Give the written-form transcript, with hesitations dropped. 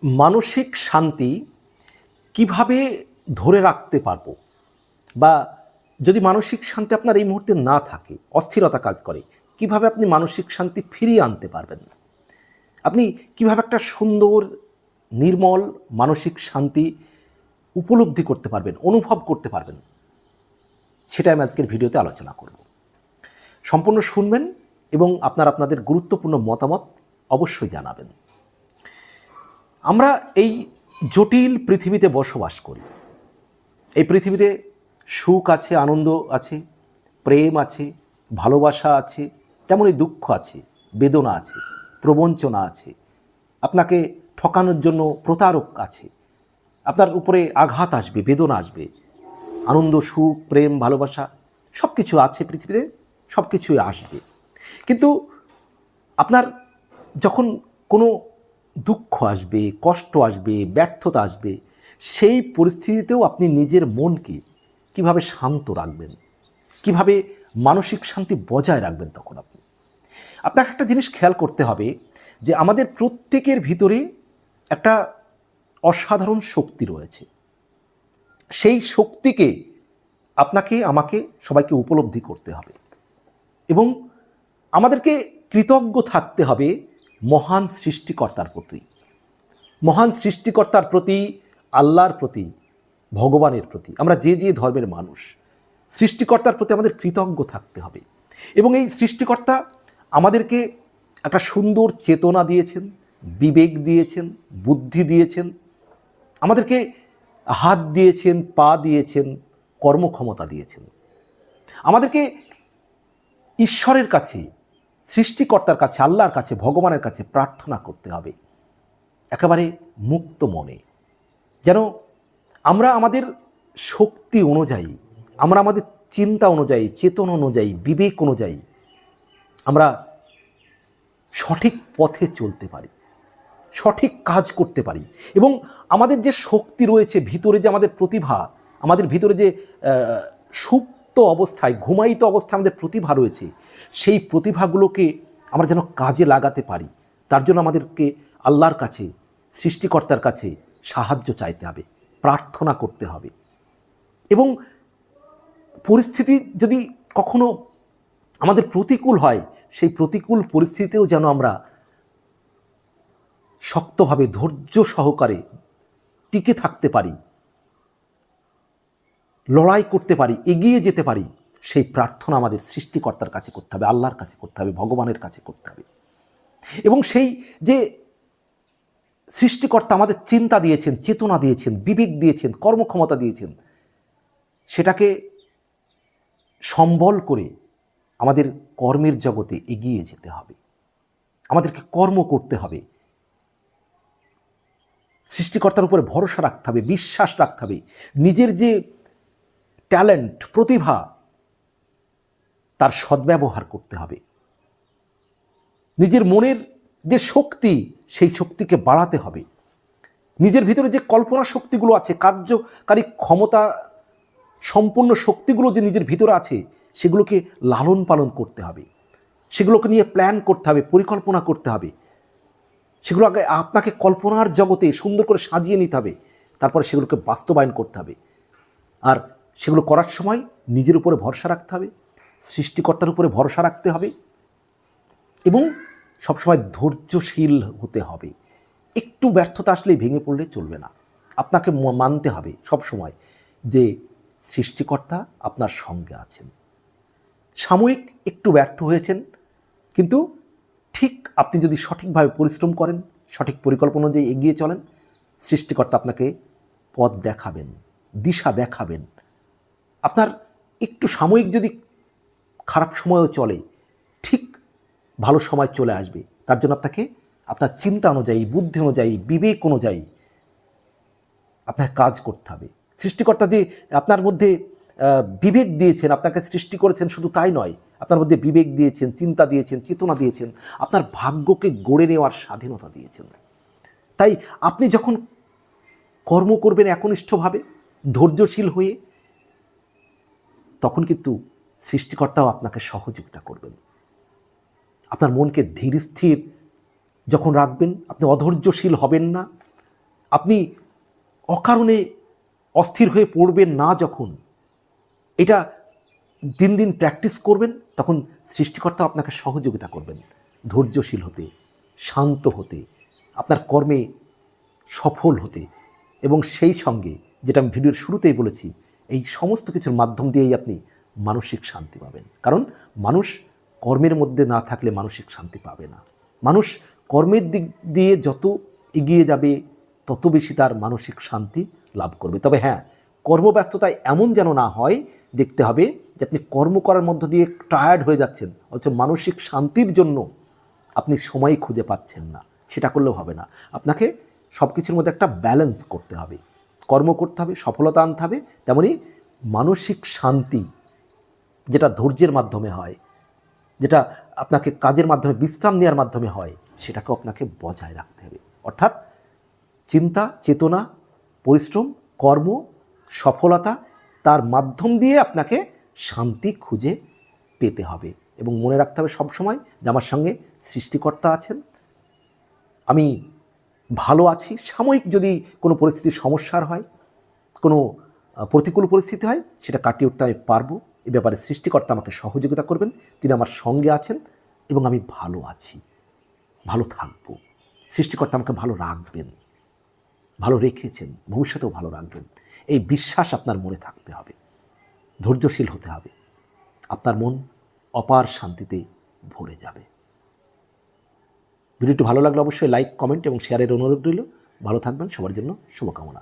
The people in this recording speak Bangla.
মানসিক শান্তি কিভাবে ধরে রাখতে পারবো, বা যদি মানসিক শান্তি আপনার এই মুহূর্তে না থাকে, অস্থিরতা কাজ করে, কিভাবে আপনি মানসিক শান্তি ফিরিয়ে আনতে পারবেন? আপনি কিভাবে একটা সুন্দর নির্মল মানসিক শান্তি উপলব্ধি করতে পারবেন, অনুভব করতে পারবেন, সেটা আমি আজকের ভিডিওতে আলোচনা করব। সম্পূর্ণ শুনবেন এবং আপনাদের গুরুত্বপূর্ণ মতামত অবশ্যই জানাবেন। আমরা এই জটিল পৃথিবীতে বসবাস করি। এই পৃথিবীতে সুখ আছে, আনন্দ আছে, প্রেম আছে, ভালোবাসা আছে, তেমনই দুঃখ আছে, বেদনা আছে, প্রবঞ্চনা আছে, আপনাকে ঠকানোর জন্য প্রতারক আছে, আপনার উপরে আঘাত আসবে, বেদনা আসবে, আনন্দ, সুখ, প্রেম, ভালোবাসা সব কিছু আছে পৃথিবীতে, সব কিছুই আসবে। কিন্তু আপনার যখন কোনো দুঃখ আসবে, কষ্ট আসবে, ব্যর্থতা আসবে, সেই পরিস্থিতিতেও আপনি নিজের মনকে কিভাবে শান্ত রাখবেন, কিভাবে মানসিক শান্তি বজায় রাখবেন, তখন আপনাকে একটা জিনিস খেয়াল করতে হবে যে আমাদের প্রত্যেকের ভিতরে একটা অসাধারণ শক্তি রয়েছে। সেই শক্তিকে আপনাকে, আমাকে, সবাইকে উপলব্ধি করতে হবে এবং আমাদেরকে কৃতজ্ঞ থাকতে হবে মহান সৃষ্টিকর্তার প্রতি, মহান সৃষ্টিকর্তার প্রতি, আল্লাহর প্রতি, ভগবানের প্রতি। আমরা যে যে ধর্মের মানুষ, সৃষ্টিকর্তার প্রতি আমাদের কৃতজ্ঞ থাকতে হবে। এবং এই সৃষ্টিকর্তা আমাদেরকে একটা সুন্দর চেতনা দিয়েছেন, বিবেক দিয়েছেন, বুদ্ধি দিয়েছেন, আমাদেরকে হাত দিয়েছেন, পা দিয়েছেন, কর্মক্ষমতা দিয়েছেন। আমাদেরকে ঈশ্বরের কাছে, সৃষ্টিকর্তার কাছে, আল্লাহর কাছে, ভগবানের কাছে প্রার্থনা করতে হবে একেবারে মুক্ত মনে, যেন আমরা আমাদের শক্তি অনুযায়ী, আমরা আমাদের চিন্তা অনুযায়ী, চেতনা অনুযায়ী, বিবেক অনুযায়ী আমরা সঠিক পথে চলতে পারি, সঠিক কাজ করতে পারি। এবং আমাদের যে শক্তি রয়েছে ভিতরে, যে আমাদের প্রতিভা, আমাদের ভিতরে যে সুপ্ত অবস্থায়, ঘুমায়িত অবস্থায় আমাদের প্রতিভা রয়েছে, সেই প্রতিভাগুলোকে আমরা যেন কাজে লাগাতে পারি, তার জন্য আমাদেরকে আল্লাহর কাছে, সৃষ্টিকর্তার কাছে সাহায্য চাইতে হবে, প্রার্থনা করতে হবে। এবং পরিস্থিতি যদি কখনো আমাদের প্রতিকূল হয়, সেই প্রতিকূল পরিস্থিতিতেও যেন আমরা শক্তভাবে, ধৈর্য সহকারে টিকে থাকতে পারি, লড়াই করতে পারি, এগিয়ে যেতে পারি, সেই প্রার্থনা আমাদের সৃষ্টিকর্তার কাছে করতে হবে, আল্লাহর কাছে করতে হবে, ভগবানের কাছে করতে হবে। এবং সেই যে সৃষ্টিকর্তা আমাদের চিন্তা দিয়েছেন, চেতনা দিয়েছেন, বিবেক দিয়েছেন, কর্মক্ষমতা দিয়েছেন, সেটাকে সম্বল করে আমাদের কর্মের জগতে এগিয়ে যেতে হবে, আমাদেরকে কর্ম করতে হবে, সৃষ্টিকর্তার উপরে ভরসা রাখতে হবে, বিশ্বাস রাখতে হবে, নিজের যে ট্যালেন্ট, প্রতিভা, তার সদ্ব্যবহার করতে হবে, নিজের মনের যে শক্তি, সেই শক্তিকে বাড়াতে হবে, নিজের ভিতরে যে কল্পনা শক্তিগুলো আছে, কার্যকারী ক্ষমতা সম্পূর্ণ শক্তিগুলো যে নিজের ভিতরে আছে, সেগুলোকে লালন পালন করতে হবে, সেগুলোকে নিয়ে প্ল্যান করতে হবে, পরিকল্পনা করতে হবে, সেগুলো আগে আপনাকে কল্পনার জগতে সুন্দর করে সাজিয়ে নিতে হবে, তারপরে সেগুলোকে বাস্তবায়ন করতে হবে। আর সেগুলো করার সময় নিজের উপরে ভরসা রাখতে হবে, সৃষ্টিকর্তার উপরে ভরসা রাখতে হবে এবং সবসময় ধৈর্যশীল হতে হবে। একটু ব্যর্থতা আসলেই ভেঙে পড়লে চলবে না, আপনাকে মানতে হবে সবসময় যে সৃষ্টিকর্তা আপনার সঙ্গে আছেন। সাময়িক একটু ব্যর্থ হয়েছেন, কিন্তু ঠিক আপনি যদি সঠিকভাবে পরিশ্রম করেন, সঠিক পরিকল্পনা অনুযায়ী এগিয়ে চলেন, সৃষ্টিকর্তা আপনাকে পথ দেখাবেন, দিশা দেখাবেন। আপনার একটু সাময়িক যদি খারাপ সময়ও চলে, ঠিক ভালো সময় চলে আসবে। তার জন্য আপনাকে আপনার চিন্তা অনুযায়ী, বুদ্ধি অনুযায়ী, বিবেক অনুযায়ী আপনাকে কাজ করতে হবে। সৃষ্টিকর্তা যে আপনার মধ্যে বিবেক দিয়েছেন, আপনাকে সৃষ্টি করেছেন, শুধু তাই নয়, আপনার মধ্যে বিবেক দিয়েছেন, চিন্তা দিয়েছেন, চেতনা দিয়েছেন, আপনার ভাগ্যকে গড়ে নেওয়ার স্বাধীনতা দিয়েছেন। তাই আপনি যখন কর্ম করবেন একনিষ্ঠভাবে, ধৈর্যশীল হয়ে, তখন কিন্তু সৃষ্টিকর্তাও আপনাকে সহযোগিতা করবেন। আপনার মনকে ধীর স্থির যখন রাখবেন, আপনি অধৈর্যশীল হবেন না, আপনি অকারণে অস্থির হয়ে পড়বেন না যখন, এটা দিন দিন প্র্যাকটিস করবেন, তখন সৃষ্টিকর্তা আপনাকে সহযোগিতা করবেন ধৈর্যশীল হতে, শান্ত হতে, আপনার কর্মে সফল হতে। এবং সেই সঙ্গে যেটা আমি ভিডিওর শুরুতেই বলেছি, এই সমস্ত কিছুর মাধ্যম দিয়েই আপনি মানসিক শান্তি পাবেন। কারণ মানুষ কর্মের মধ্যে না থাকলে মানসিক শান্তি পাবে না। মানুষ কর্মের দিক দিয়ে যত এগিয়ে যাবে তত বেশি তার মানসিক শান্তি লাভ করবে। তবে হ্যাঁ, কর্মব্যস্ততায় এমন যেন না হয়, দেখতে হবে যে আপনি কর্ম করার মধ্য দিয়ে টায়ার্ড হয়ে যাচ্ছেন, অথচ মানসিক শান্তির জন্য আপনি সময় খুঁজে পাচ্ছেন না। সেটা করলেও হবে না। আপনাকে সব কিছুর মধ্যে একটা ব্যালেন্স করতে হবে, কর্ম করতে হবে, সফলতা আনতে হবে, তেমনি মানসিক শান্তি যেটা ধৈর্যের মাধ্যমে হয়, যেটা আপনাকে কাজের মাধ্যমে বিশ্রাম নেওয়ার মাধ্যমে হয়, সেটাকেও আপনাকে বজায় রাখতে হবে। অর্থাৎ চিন্তা, চেতনা, পরিশ্রম, কর্ম, সফলতা, তার মাধ্যম দিয়ে আপনাকে শান্তি খুঁজে পেতে হবে। এবং মনে রাখতে হবে সবসময় যে আমার সঙ্গে সৃষ্টিকর্তা আছেন, আমি ভালো আছি। সাময়িক যদি কোনো পরিস্থিতির সমস্যার হয়, কোনো প্রতিকূল পরিস্থিতি হয়, সেটা কাটিয়ে উঠতে আমি পারবো। এ ব্যাপারে সৃষ্টিকর্তা আমাকে সহযোগিতা করবেন, তিনি আমার সঙ্গে আছেন এবং আমি ভালো আছি, ভালো থাকবো। সৃষ্টিকর্তা আমাকে ভালো রাখবেন, ভালো রেখেছেন, ভবিষ্যতেও ভালো রাখবেন। এই বিশ্বাস আপনার মনে থাকতে হবে, ধৈর্যশীল হতে হবে, আপনার মন অপার শান্তিতে ভরে যাবে। ভিডিওটি ভালো লাগলে অবশ্যই লাইক, কমেন্ট এবং শেয়ারের অনুরোধ রইল। ভালো থাকবেন, সবার জন্য শুভকামনা।